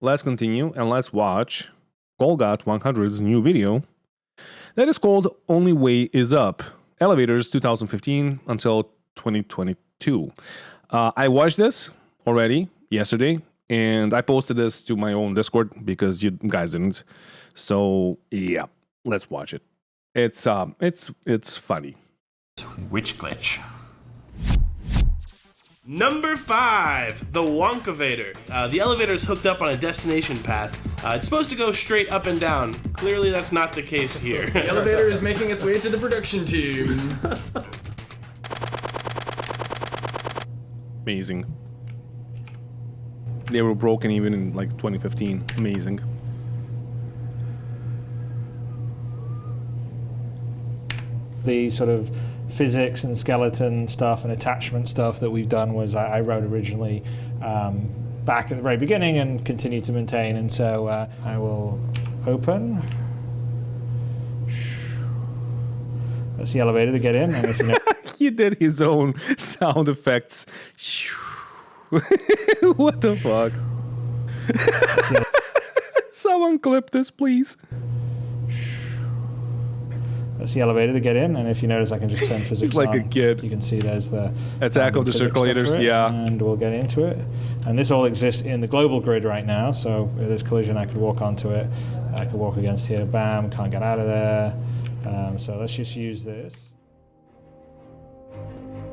let's continue and let's watch Golgot 100's new video that is called Only Way Is Up, Elevators 2015 until 2022. I watched this already yesterday, and I posted this to my own Discord because you guys didn't. So yeah, let's watch it. It's funny. Which glitch? Number 5, the Wonkavator. The elevator is hooked up on a destination path. It's supposed to go straight up and down. Clearly that's not the case here. The elevator is making its way to the production team. Amazing. They were broken even in like 2015. Amazing. The sort of physics and skeleton stuff and attachment stuff that we've done was I wrote originally back at the very beginning and continue to maintain. And so I will open. That's the elevator to get in. And if you know He did his own sound effects. What the fuck? Someone clip this, please. that's the elevator to get in, and if you notice, I can just turn physics He's like on. a kid. You can see there's the Attack of the physics stuff circulators, for it, yeah. And we'll get into it. And this all exists in the global grid right now, so if there's collision, I could walk onto it. I could walk against here, bam, can't get out of there. So let's just use this.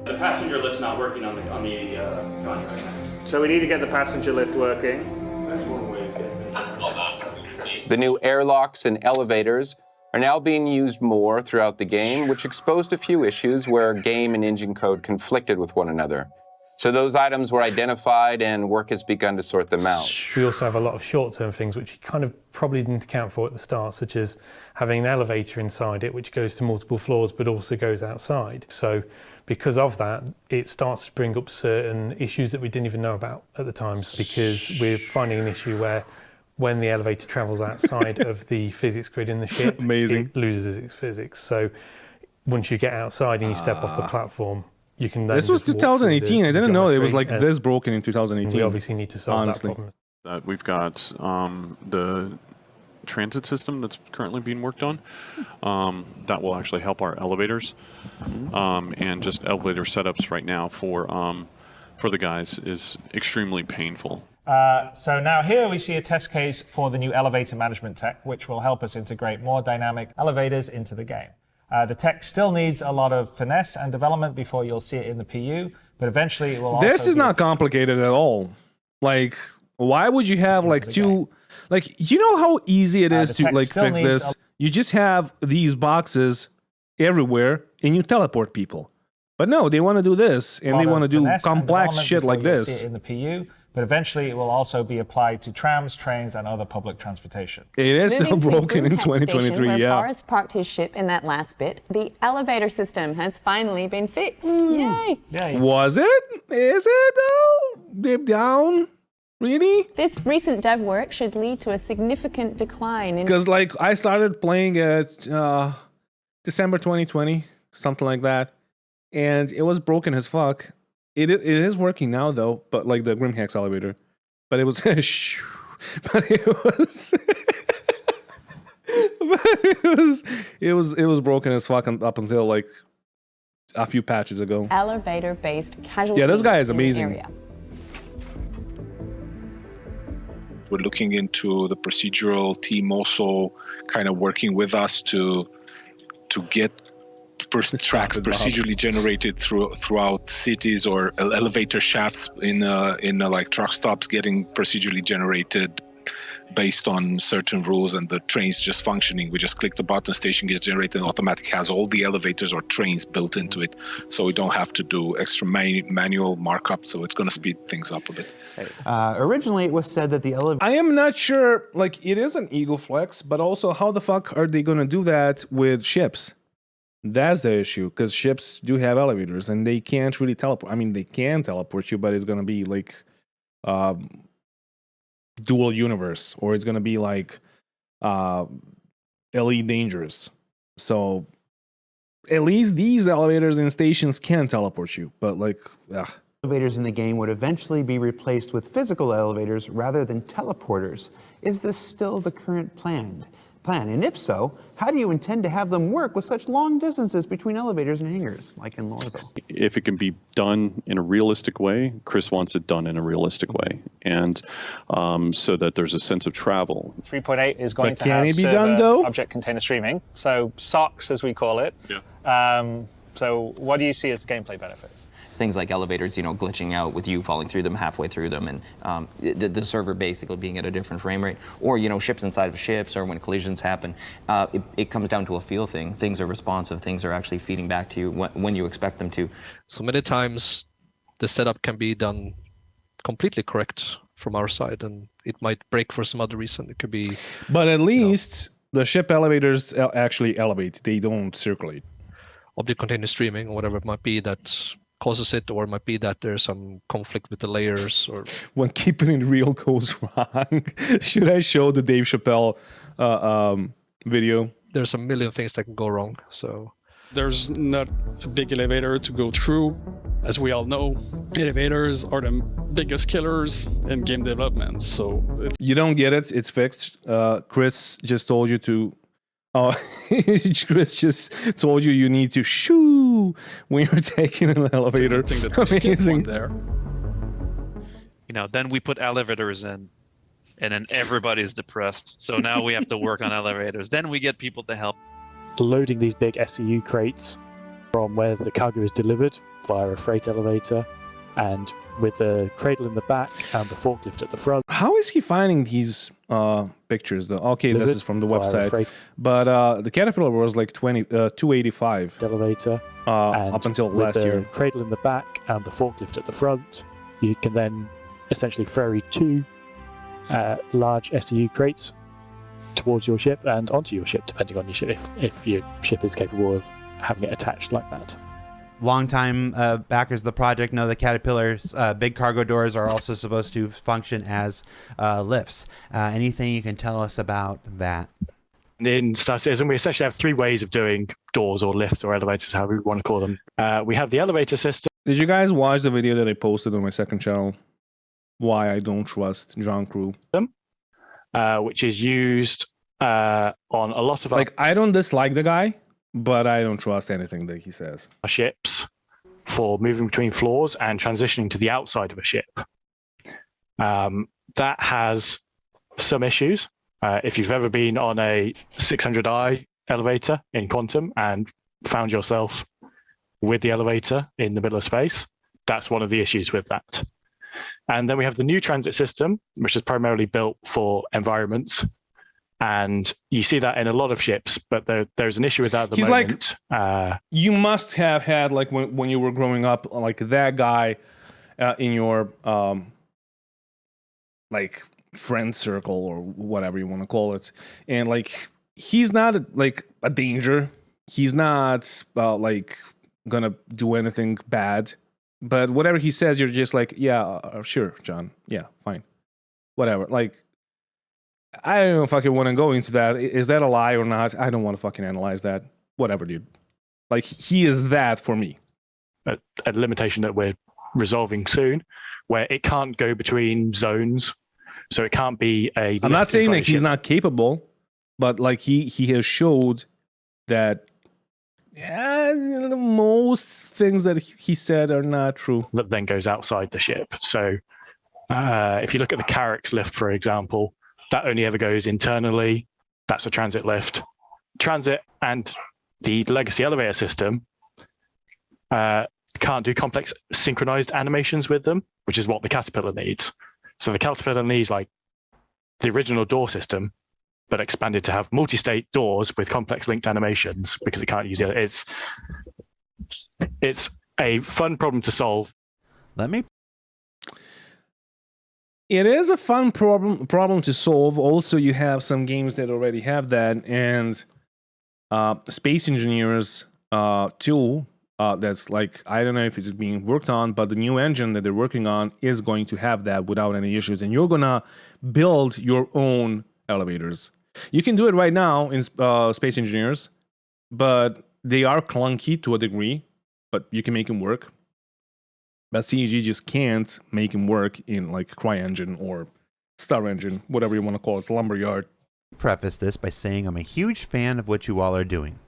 The passenger lift's not working on the Johnny right now. So we need to get the passenger lift working. The new airlocks and elevators are now being used more throughout the game, which exposed a few issues where game and engine code conflicted with one another. So those items were identified and work has begun to sort them out. We also have a lot of short-term things which you kind of probably didn't account for at the start, such as having an elevator inside it which goes to multiple floors but also goes outside. So because of that, it starts to bring up certain issues that we didn't even know about at the times, because we're finding an issue where when the elevator travels outside of the physics grid in the ship, Amazing. it loses its physics. So once you get outside and you step off the platform, you can then This was just walk through 2018. I didn't know it was like geometry, this broken in and 2018. we obviously need to solve honestly. that problem. We've got the transit system that's currently being worked on. That will actually help our elevators, and just elevator setups right now for the guys is extremely painful. So now here we see a test case for the new elevator management tech, which will help us integrate more dynamic elevators into the game. The tech still needs a lot of finesse and development before you'll see it in the PU, but eventually it will also This is be not complicated at all. Like, why would you have like two? Like, you know how easy it is the to tech like still fix needs this? You just have these boxes everywhere and you teleport people. But no, they want to do this and they want to do finesse and complex development shit before like you'll see this. it in the PU, but eventually it will also be applied to trams, trains, and other public transportation. It is still Moving to broken in Broomhack Station, 2023, where yeah. Forrest parked his ship in that last bit, the elevator system has finally been fixed. Yay! Yeah, Was it? Is it though? Deep down? Really? This recent dev work should lead to a significant decline in Because like I started playing at December 2020, something like that, and it was broken as fuck. It is working now though, but like the Grimhex elevator, but it was but it was broken as fuck up until like a few patches ago. elevator-based casualties Yeah, this guy is in the amazing. area. We're looking into the procedural team also kind of working with us to get tracks procedurally generated throughout cities, or elevator shafts in like truck stops getting procedurally generated based on certain rules, and the trains just functioning. We just click the button, station gets generated, and automatic has all the elevators or trains built into it, so we don't have to do extra manual markup. So it's going to speed things up a bit. Originally, it was said that the elevator. I am not sure. Like, it is an Eagle Flex, but also how the fuck are they going to do that with ships? That's the issue, because ships do have elevators and they can't really teleport. I mean, they can teleport you, but it's going to be like dual universe, or it's going to be like Elite Dangerous. So at least these elevators and stations can teleport you, but like, Elevators in the game would eventually be replaced with physical elevators rather than teleporters. Is this still the current plan? And if so, how do you intend to have them work with such long distances between elevators and hangars, like in Lorville? If it can be done in a realistic way, Chris wants it done in a realistic way, and so that there's a sense of travel. 3.8 is going to can have it be done, though? object container streaming, so SOCs as we call it. Yeah. So what do you see as the gameplay benefits? Things like elevators, glitching out with you falling through them halfway through them, and the server basically being at a different frame rate, or ships inside of ships, or when collisions happen, it comes down to a feel thing. Things are responsive. Things are actually feeding back to you when you expect them to. So many times, the setup can be done completely correct from our side, and it might break for some other reason. It could be. But at least the ship elevators actually elevate. They don't circulate. Object container streaming, or whatever it might be, that causes it, or it might be that there's some conflict with the layers, or when keeping it real goes wrong. Should I show the Dave Chappelle video? There's a million things that can go wrong. So there's not a big elevator to go through. As we all know, elevators are the biggest killers in game development. So you don't get it. It's fixed. Chris just told you to. Chris just told you need to shoo when you're taking an elevator. I think that we skipped one there. Then we put elevators in, and then everybody's depressed. So now we have to work on elevators. Then we get people to help. Loading these big SCU crates from where the cargo is delivered via a freight elevator, and with the cradle in the back and the forklift at the front. How is he finding these pictures though? Okay, this is from the website, but the Caterpillar was like 285 elevator up until last year. With the cradle in the back and the forklift at the front, you can then essentially ferry two large SCU crates towards your ship and onto your ship, depending on your ship, if your ship is capable of having it attached like that. Longtime backers of the project know that Caterpillar's big cargo doors are also supposed to function as lifts. Anything you can tell us about that? In Star Citizen, we essentially have three ways of doing doors or lifts or elevators, however we want to call them. We have the elevator system. Did you guys watch the video that I posted on my second channel? Why I don't trust John Crew? Which is used on a lot of I don't dislike the guy, but I don't trust anything that he says. Ships for moving between floors and transitioning to the outside of a ship. That has some issues. If you've ever been on a 600i elevator in Quantum and found yourself with the elevator in the middle of space, that's one of the issues with that. And then we have the new transit system, which is primarily built for environments. And you see that in a lot of ships, but there's an issue with that at the moment. You must have had, when you were growing up, that guy in your friend circle or whatever you want to call it. And he's not a danger. He's not gonna do anything bad. But whatever he says, you're just sure, John. Yeah, fine. Whatever. I don't know if I want to go into that. Is that a lie or not? I don't want to fucking analyze that. Whatever, dude. He is that for me. A limitation that we're resolving soon, where it can't go between zones. So it can't be a... I'm not saying that he's not capable, but he has showed that most things that he said are not true. That then goes outside the ship. So if you look at the Carrack's lift, for example, that only ever goes internally. That's a transit lift. Transit and the legacy elevator system can't do complex synchronized animations with them, which is what the Caterpillar needs. So the Caterpillar needs the original door system, but expanded to have multi-state doors with complex linked animations because it can't use it. It's a fun problem to solve. It is a fun problem to solve. Also, you have some games that already have that, and Space Engineers tool that's I don't know if it's being worked on, but the new engine that they're working on is going to have that without any issues, and you're gonna build your own elevators. You can do it right now in Space Engineers, but they are clunky to a degree, but you can make them work. But CEG just can't make him work in like CryEngine or Star Engine, whatever you want to call it, Lumberyard. Preface this by saying I'm a huge fan of what you all are doing.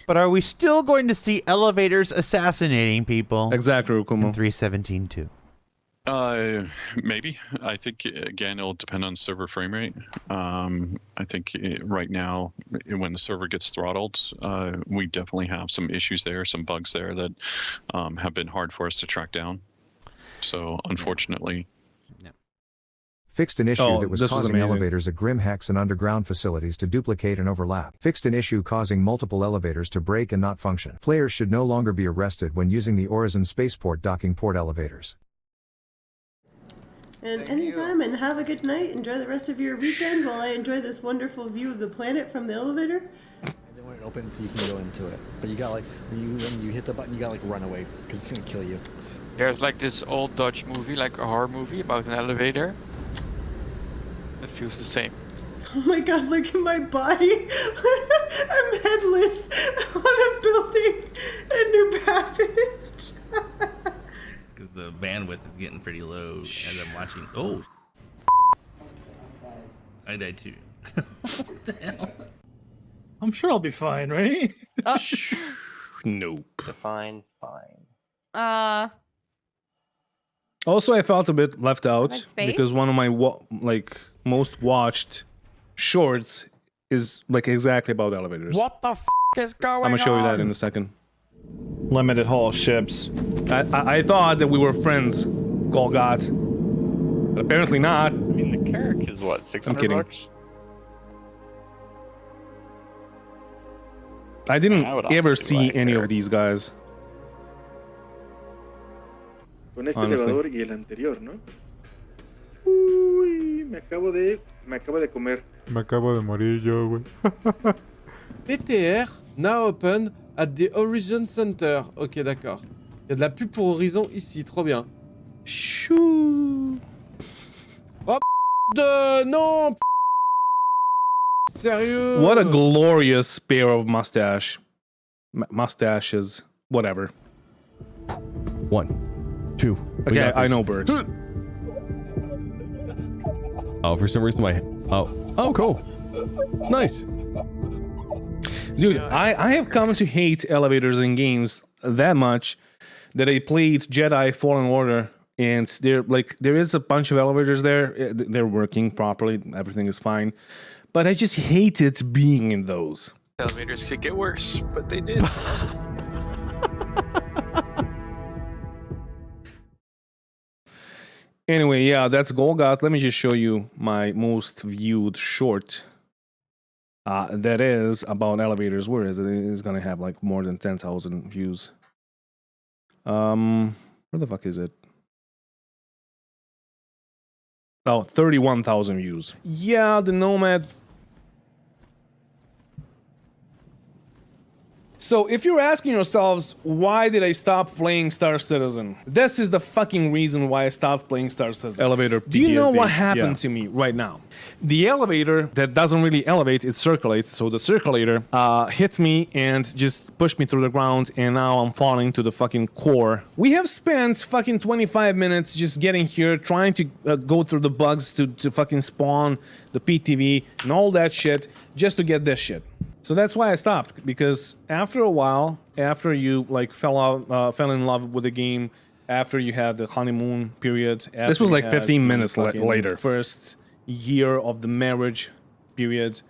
But are we still going to see elevators assassinating people? Exactly, Rukumo. In 3.17 too. Maybe. I think, again, it'll depend on server frame rate. I think right now, when the server gets throttled, we definitely have some issues there, some bugs there that have been hard for us to track down. So, unfortunately... Fixed an issue that was causing elevators at Grim Hex and underground facilities to duplicate and overlap. Fixed an issue causing multiple elevators to break and not function. Players should no longer be arrested when using the Horizon Spaceport docking port elevators. And anytime, and have a good night. Enjoy the rest of your weekend while I enjoy this wonderful view of the planet from the elevator. And then when it opens, you can go into it. But you got like, when you hit the button, you got like run away because it's gonna kill you. There's like this old Dutch movie, like a horror movie about an elevator. It feels the same. Oh my god, look at my body. I'm headless on a building in New Babbage. Because the bandwidth is getting pretty low as I'm watching. Oh, I died too. What the hell? I'm sure I'll be fine, right? Nope. Fine. Also, I felt a bit left out Space? because one of my most watched shorts is like exactly about elevators. What the f is going on? I'm gonna show you that in a second. Limited haul ships. I thought that we were friends, Golgot, but apparently not. I mean, the Carrack is what, 600 bucks? I didn't I would ever honestly see buy a any Carrack. of these guys. Con este Honestly. elevador y el anterior, ¿no? Uy, me acabo de comer. Me acabo de morir yo, güey. PTR, now open at the Horizon Center. Ok, d'accord. Il y a de la pub pour Horizon ici, trop bien. Chou. Oh, non. Sérieux? What a glorious pair of mustaches. Whatever. 1, 2. Okay, I know Bergs. Oh, for some reason Oh, cool. Nice. Dude, I have come to hate elevators in games that much that I played Jedi Fallen Order, and there is a bunch of elevators there. They're working properly, everything is fine, but I just hated being in those. Elevators could get worse, but they did. Anyway, yeah, that's Golgot. Let me just show you my most viewed short. That is about elevators. Where is it? It's gonna have like more than 10,000 views. Where the fuck is it? Oh, 31,000 views. Yeah, the Nomad. So if you're asking yourselves, why did I stop playing Star Citizen? This is the fucking reason why I stopped playing Star Citizen. Elevator PTSD. Do you know what happened to me right now? The elevator that doesn't really elevate, it circulates. So the circulator hit me and just pushed me through the ground, and now I'm falling to the fucking core. We have spent fucking 25 minutes just getting here, trying to go through the bugs to fucking spawn the PTV and all that shit just to get this shit. So that's why I stopped, because after a while, after you like fell in love with the game, after you had the honeymoon period, this was like 15 minutes later. First year of the marriage period.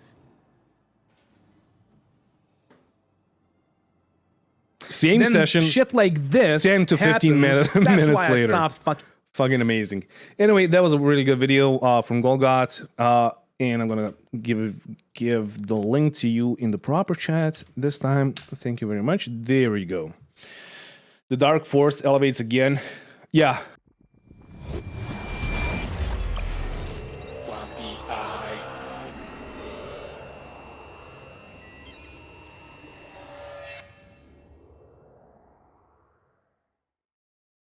Same then session. Shit like this. 10 to 15 minutes later. I stopped. Fucking amazing. Anyway, that was a really good video from Golgot. And I'm gonna give the link to you in the proper chat this time. Thank you very much. There we go. The Dark Force elevates again. Yeah.